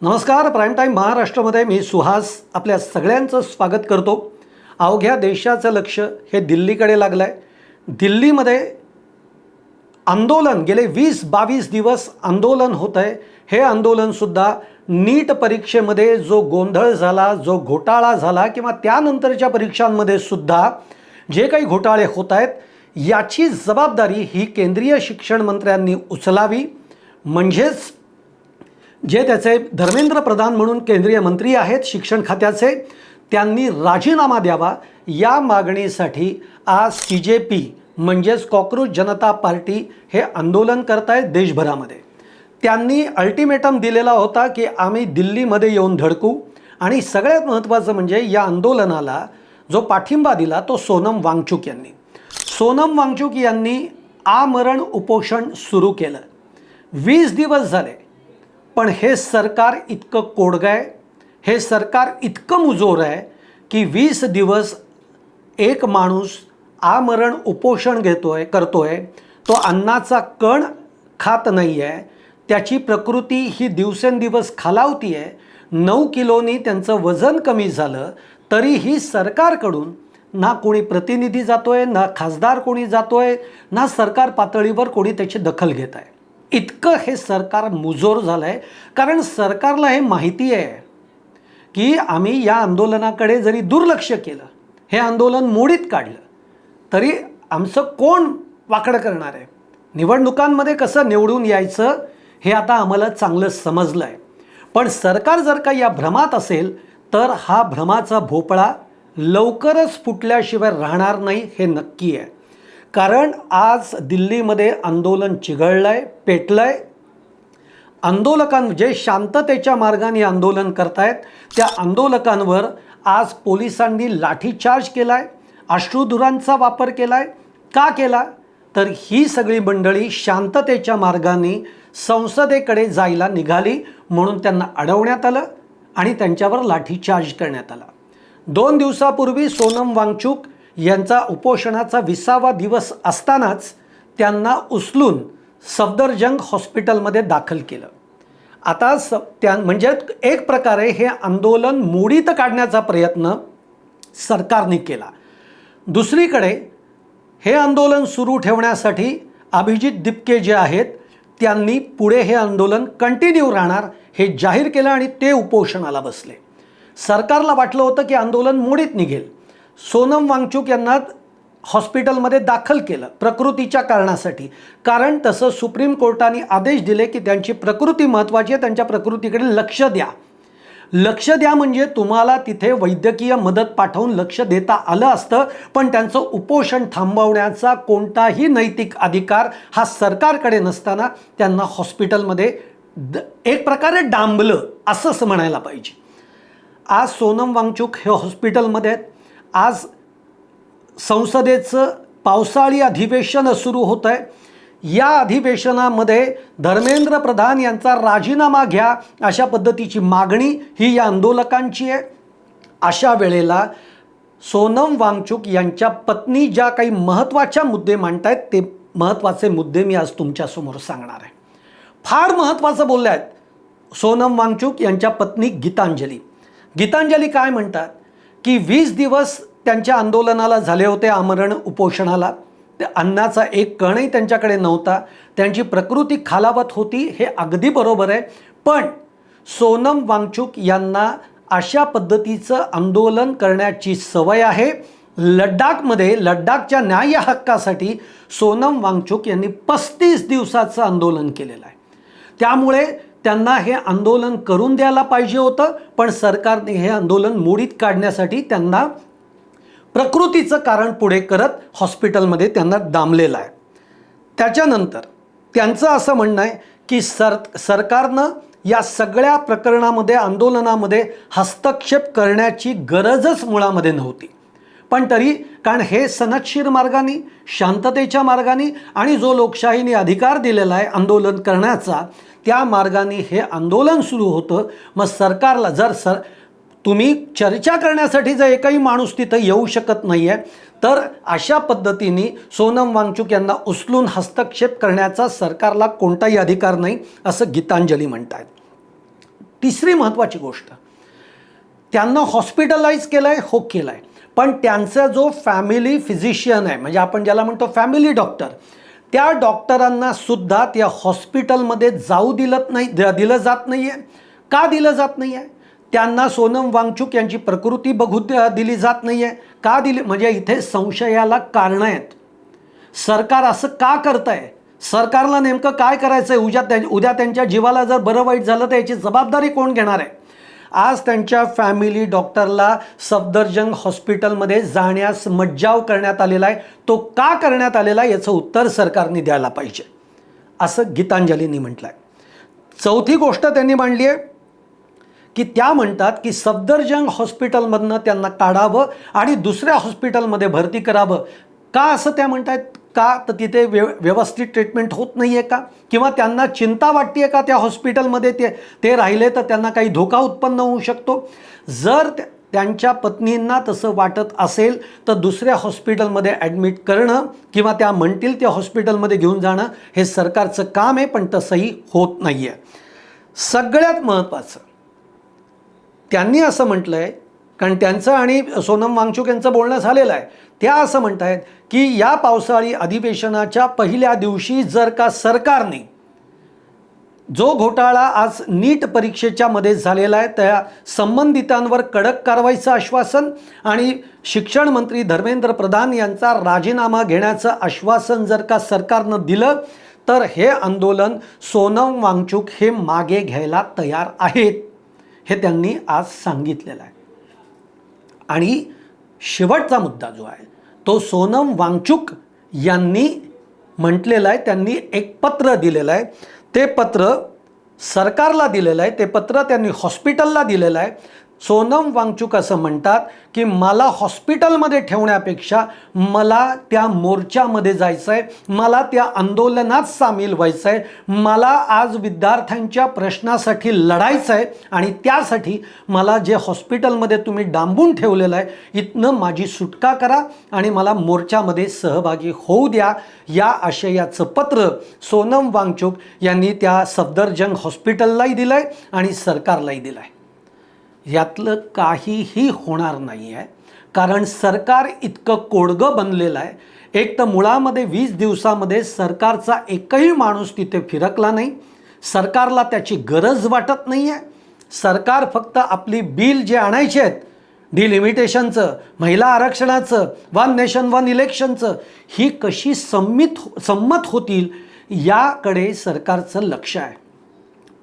नमस्कार. Prime time महाराष्ट्रामध्ये मी सुहास आपल्या सगळ्यांचं स्वागत करतो. अवघ्या देशाचं लक्ष हे दिल्लीकडे लागलं आहे. दिल्लीमध्ये आंदोलन गेले 20-22 दिवस आंदोलन होत आहे. हे आंदोलनसुद्धा नीट परीक्षेमध्ये जो गोंधळ झाला, जो घोटाळा झाला किंवा त्यानंतरच्या परीक्षांमध्ये सुद्धा जे काही घोटाळे होत आहेत याची जबाबदारी ही केंद्रीय शिक्षण मंत्र्यांनी उचलावी. म्हणजेच जे त्याचे धर्मेंद्र प्रधान म्हणून केंद्रीय मंत्री आहेत शिक्षण खात्याचे, त्यांनी राजीनामा द्यावा. या मागणीसाठी आज CJP म्हणजेच कॉकरोच जनता पार्टी हे आंदोलन करत आहेत देशभरामध्ये. त्यांनी अल्टिमेटम दिलेला होता की आम्ही दिल्लीमध्ये येऊन धडकू आणि सगळ्यात महत्त्वाचं म्हणजे या आंदोलनाला जो पाठिंबा दिला तो सोनम वांगचुक यांनी. सोनम वांगचुक यांनी आमरण उपोषण सुरू केलं. 20 दिवस झाले, पण हे सरकार इतकं कोडगं आहे, हे सरकार इतकं मुजोर आहे की 20 दिवस एक माणूस आमरण उपोषण करतोय. तो अन्नाचा कण खात नाही आहे. त्याची प्रकृती ही दिवसेंदिवस खालावती आहे. 9 किलोनी त्यांचं वजन कमी झालं तरीही सरकारकडून ना कोणी प्रतिनिधी जातोय, ना खासदार कोणी जातोय, ना सरकार पातळीवर कोणी त्याची दखल घेत आहे. इतकं हे सरकार मुजोर झालं आहे. कारण सरकारला हे माहिती आहे की आम्ही या आंदोलनाकडे जरी दुर्लक्ष केलं, हे आंदोलन मोडीत काढलं तरी आमचं कोण वाकडं करणार आहे. निवडणुकांमध्ये कसं निवडून यायचं हे आता आम्हाला चांगलं समजलं आहे. पण सरकार जर का या भ्रमात असेल तर हा भ्रमाचा भोपळा लवकरच फुटल्याशिवाय राहणार नाही हे नक्की आहे. कारण आज दिल्लीमध्ये आंदोलन चिघळलं आहे, पेटलं आहे. जे शांततेच्या मार्गाने आंदोलन करतायत त्या आंदोलकांवर आज पोलिसांनी लाठीचार्ज केला आहे, अश्रुधुरांचा वापर केला आहे. का केला तर ही सगळी मंडळी शांततेच्या मार्गाने संसदेकडे जायला निघाली म्हणून त्यांना अडवण्यात आलं आणि त्यांच्यावर लाठीचार्ज करण्यात आला. 2 दिवसापूर्वी सोनम वांगचुक यांचा उपोषणाचा 20वा दिवस असतानाच त्यांना उचलून सफदरजंग हॉस्पिटलमध्ये दाखल केलं. आता म्हणजे एक प्रकारे हे आंदोलन मोडीत काढण्याचा प्रयत्न सरकारने केला. दुसरीकडे हे आंदोलन सुरू ठेवण्यासाठी अभिजित दिपके जे आहेत त्यांनी पुढे हे आंदोलन कंटिन्यू राहणार हे जाहीर केलं आणि ते उपोषणाला बसले. सरकारला वाटलं होतं की आंदोलन मोडीत निघेल. सोनम वांगचुक यांना हॉस्पिटलमध्ये दाखल केलं प्रकृतीच्या कारणासाठी. कारण तसं सुप्रीम कोर्टाने आदेश दिले की त्यांची प्रकृती महत्त्वाची आहे, त्यांच्या प्रकृतीकडे लक्ष द्या. लक्ष द्या म्हणजे तुम्हाला तिथे वैद्यकीय मदत पाठवून लक्ष देता आलं असतं, पण त्यांचं उपोषण थांबवण्याचा कोणताही नैतिक अधिकार हा सरकारकडे नसताना त्यांना हॉस्पिटलमध्ये एक प्रकारे डांबलं असंच म्हणायला पाहिजे. आज सोनम वांगचुक हे हॉस्पिटलमध्ये आहेत. आज संसदेचं पावसाळी अधिवेशन सुरू होतं आहे. या अधिवेशनामध्ये धर्मेंद्र प्रधान यांचा राजीनामा घ्या अशा पद्धतीची मागणी ही या आंदोलकांची आहे. अशा वेळेला सोनम वांगचुक यांच्या पत्नी ज्या काही महत्त्वाच्या मुद्दे मांडतायत ते महत्त्वाचे मुद्दे मी आज तुमच्यासमोर सांगणार आहे. फार महत्त्वाचं बोलले आहेत सोनम वांगचुक यांच्या पत्नी गीतांजली काय म्हणतात की 20 दिवस त्यांच्या आंदोलनाला झाले होते, आमरण उपोषणाला. ते अन्नाचा एक कणही त्यांच्याकडे नव्हता, त्यांची प्रकृती खालावत होती, हे अगदी बरोबर आहे. पण सोनम वांगचुक यांना अशा पद्धतीचं आंदोलन करण्याची सवय आहे. लडाखच्या न्याय हक्कासाठी सोनम वांगचुक यांनी 35 दिवसाचं आंदोलन केलेलं आहे. त्यामुळे त्यांना हे आंदोलन करून द्यायला पाहिजे होतं, पण सरकारने हे आंदोलन मोडीत काढण्यासाठी त्यांना प्रकृतीचं कारण पुढे करत हॉस्पिटलमध्ये त्यांना डांबलेलं आहे. त्याच्यानंतर त्यांचं असं म्हणणं आहे की सरकारनं या सगळ्या प्रकरणामध्ये आंदोलनामध्ये हस्तक्षेप करण्याची गरजच मुळामध्ये नव्हती. पण तरी कारण हे सनदशीर मार्गाने, शांततेच्या मार्गाने आणि जो लोकशाहीने अधिकार दिलेला आहे आंदोलन करण्याचा त्या मार्गाने हे आंदोलन सुरू होतं. मग सरकारला तुम्ही चर्चा करण्यासाठी जर एकही माणूस तिथं येऊ शकत नाही आहे तर अशा पद्धतीने सोनम वांगचुक यांना उचलून हस्तक्षेप करण्याचा सरकारला कोणताही अधिकार नाही असं गीतांजली म्हणतात. तिसरी महत्त्वाची गोष्ट, त्यांना हॉस्पिटलाइज केलं आहे, हो केलं आहे, पण त्यांचा जो फॅमिली फिजिशियन आहे, म्हणजे आपण ज्याला म्हणतो फॅमिली डॉक्टर, त्या डॉक्टरांना सुद्धा त्या हॉस्पिटलमध्ये जाऊ दिलं जात नाही आहे. का दिलं जात नाही आहे? त्यांना सोनम वांगचुक यांची प्रकृती बघू दिली जात नाही आहे. का दिली? म्हणजे इथे संशयाला कारणं आहेत. सरकार असं का करत आहे? सरकारला नेमकं काय करायचं आहे? उद्या त्यांच्या जीवाला जर बरं वाईट झालं तर याची जबाबदारी कोण घेणार आहे? आज त्यांच्या फॅमिली डॉक्टरला सफदरजंग हॉस्पिटलमध्ये जाण्यास मज्जाव करण्यात आलेला आहे. तो का करण्यात आलेला आहे याचं उत्तर सरकारने द्यायला पाहिजे, असं गीतांजलींनी म्हटलं आहे. चौथी गोष्ट त्यांनी मांडली आहे की त्या म्हणतात की सफदरजंग हॉस्पिटलमधनं त्यांना काढावं आणि दुसऱ्या हॉस्पिटलमध्ये भरती करावं. का असं त्या म्हणतात? का तर तिथे व्यवस्थित ट्रीटमेंट होत नाही आहे का? किंवा त्यांना चिंता वाटते आहे का त्या हॉस्पिटलमध्ये ते राहिले तर त्यांना काही धोका उत्पन्न होऊ शकतो? जर त्यांच्या पत्नींना तसं वाटत असेल तर दुसऱ्या हॉस्पिटलमध्ये ॲडमिट करणं किंवा त्या म्हणतील त्या हॉस्पिटलमध्ये घेऊन जाणं हे सरकारचं काम आहे, पण तसंही होत नाही आहे. सगळ्यात महत्त्वाचं त्यांनी असं म्हटलं आहे, कारण त्यांचं आणि सोनम वांगचुक यांचं बोलणं झालेलं आहे. त्या असं म्हणत आहेत की या पावसाळी अधिवेशनाच्या पहिल्या दिवशी जर का सरकारने जो घोटाळा आज नीट परीक्षेच्या मध्ये झालेला आहे त्या संबंधितांवर कडक कारवाईचं आश्वासन आणि शिक्षण मंत्री धर्मेंद्र प्रधान यांचा राजीनामा घेण्याचं आश्वासन जर का सरकारनं दिलं तर हे आंदोलन सोनम वांगचुक हे मागे घ्यायला तयार आहेत, हे त्यांनी आज सांगितलेलं आहे. आणि शेवटचा मुद्दा जो आहे तो सोनम वांगचुक यांनी म्हटलेला आहे, त्यांनी एक पत्र दिलेलं आहे. ते पत्र सरकारला दिलेलं आहे, ते पत्र त्यांनी हॉस्पिटलला दिलेलं आहे. सोनम वांगचुक असं म्हणतात की मला हॉस्पिटलमध्ये ठेवण्यापेक्षा मला त्या मोर्चामध्ये जायचं आहे, मला त्या आंदोलनात सामील व्हायचं आहे, मला आज विद्यार्थ्यांच्या प्रश्नासाठी लढायचं आहे आणि त्यासाठी मला जे हॉस्पिटलमध्ये तुम्ही डांबून ठेवलेलं आहे इथनं माझी सुटका करा आणि मला मोर्चामध्ये सहभागी होऊ द्या. या आशयाचं पत्र सोनम वांगचुक यांनी त्या सफदरजंग हॉस्पिटललाही दिलं आहे आणि सरकारलाही दिलं आहे. यातलं काहीही होणार नाही आहे, कारण सरकार इतकं कोडगं बनलेलं आहे. एक तर मुळामध्ये 20 दिवसामध्ये सरकारचा एकही माणूस तिथे फिरकला नाही. सरकारला त्याची गरज वाटत नाही आहे. सरकार फक्त आपली बिल जे आणायचे आहेत डिलिमिटेशनचं, महिला आरक्षणाचं, वन नेशन वन इलेक्शनचं, ही कशी संमत होतील याकडे सरकारचं लक्ष आहे.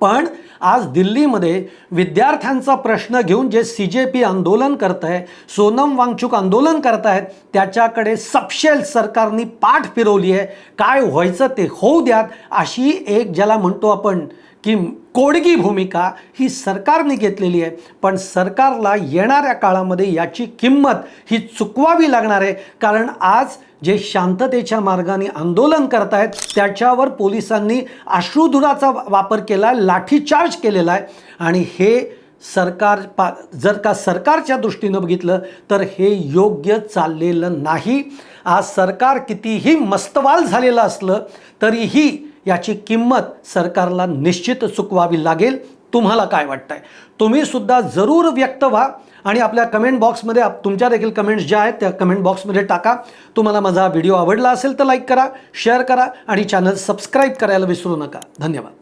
पण आज दिल्लीमध्ये विद्यार्थ्यांचा प्रश्न घेऊन जे CJP आंदोलन करत आहे, सोनम वांगचुक आंदोलन करत आहेत, त्याच्याकडे सपशेल सरकारने पाठ फिरवली आहे. काय व्हायचं ते होऊ द्यात अशी एक ज्याला म्हणतो आपण की कोडगी भूमिका ही सरकारने घेतलेली आहे. पण सरकारला येणाऱ्या काळामध्ये याची किंमत ही चुकवावी लागणार आहे, कारण आज जे शांततेच्या मार्गाने आंदोलन करत आहेत त्याच्यावर पोलिसांनी अश्रुधुराचा वापर केला आहे, लाठीचार्ज केलेला आहे. आणि हे जर का सरकारच्या दृष्टीनं बघितलं तर हे योग्य चाललेलं नाही. आज सरकार कितीही मस्तवाल झालेलं असलं तरीही याची किंमत सरकारला निश्चित चुकवावी लागेल. तुम्हाला काय वाटतंय? तुम्ही सुद्धा जरूर व्यक्त व्हा आणि आपल्या कमेंट बॉक्समध्ये तुमच्या देखील कमेंट्स ज्या आहेत त्या कमेंट बॉक्समध्ये टाका. तुम्हाला माझा व्हिडिओ आवडला असेल तर लाईक करा, शेअर करा आणि चॅनल सबस्क्राईब करायला विसरू नका. धन्यवाद.